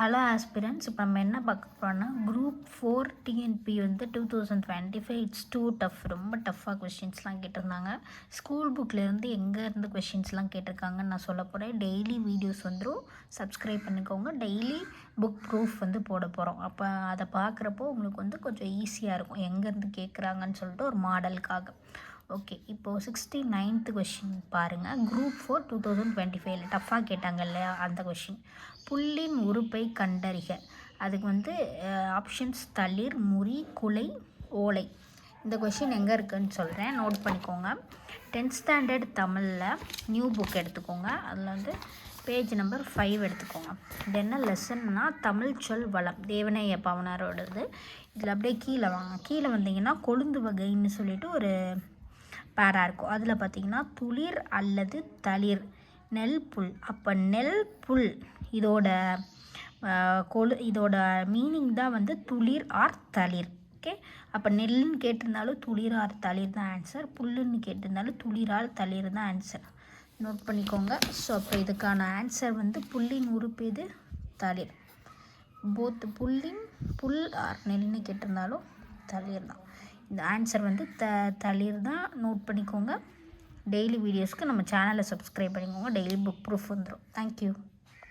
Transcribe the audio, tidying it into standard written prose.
Hello aspirants, இப்போ நம்ம என்ன பார்க்க போகிறோம்னா குரூப் 4 டிஎன்பி வந்து 2025 இட்ஸ் டூ டஃப். ரொம்ப டஃப்பாக கொஷின்ஸ்லாம் கேட்டிருந்தாங்க. ஸ்கூல் புக்லேருந்து எங்கேருந்து கொஷின்ஸ்லாம் கேட்டிருக்காங்கன்னு நான் சொல்ல போகிறேன். டெய்லி வீடியோஸ் வந்துடும், சப்ஸ்கிரைப் பண்ணிக்கோங்க. டெய்லி புக் ப்ரூஃப் வந்து போட போகிறோம். அப்போ அதை பார்க்குறப்போ உங்களுக்கு வந்து கொஞ்சம் ஈஸியாக இருக்கும் எங்கேருந்து கேட்குறாங்கன்னு சொல்லிட்டு ஒரு மாடலுக்காக. ஓகே, இப்போது 69th கொஷின் பாருங்கள். குரூப் 4 2025 டஃப்பாக கேட்டாங்க இல்லையா, அந்த கொஷின். புல்லின் உறுப்பை கண்டறிக. அதுக்கு வந்து ஆப்ஷன்ஸ் தளிர், முறி, குலை, ஓலை. இந்த கொஷின் எங்கே இருக்குதுன்னு சொல்கிறேன், நோட் பண்ணிக்கோங்க. 10th ஸ்டாண்டர்ட் தமிழில் நியூ புக் எடுத்துக்கோங்க. அதில் வந்து பேஜ் நம்பர் 5 எடுத்துக்கோங்க. இது என்ன லெசன்னா தமிழ் சொல் வளம், தேவனைய பவனாரோடது. இதில் அப்படியே கீழே வாங்க. கீழே வந்தீங்கன்னா கொழுந்து வகைன்னு சொல்லிட்டு ஒரு பேரா இருக்கும். அதில் பார்த்திங்கன்னா துளிர் அல்லது தளிர், நெல் புல். அப்போ நெல் புல் இதோட மீனிங் தான் வந்து துளிர் ஆர் தளிர். ஓகே, அப்போ நெல்லுன்னு கேட்டிருந்தாலும் துளிர் ஆர் தளிர் தான் ஆன்சர், புல்லுன்னு கேட்டிருந்தாலும் துளிர் ஆர் தளிர் தான் ஆன்சர். நோட் பண்ணிக்கோங்க. ஸோ அப்போ இதுக்கான ஆன்சர் வந்து புல்லின் உறுப்பு இது தளிர். புல் ஆர் நெல்லுன்னு கேட்டிருந்தாலும் தளிர் தான். இந்த ஆன்சர் வந்து தளிர் தான். நோட் பண்ணிக்கோங்க. டெய்லி வீடியோஸ்க்கு நம்ம சேனலை சப்ஸ்கிரைப் பண்ணிக்கோங்க. டெய்லி புக் ப்ரூஃப் வந்துடும். தேங்க்யூ.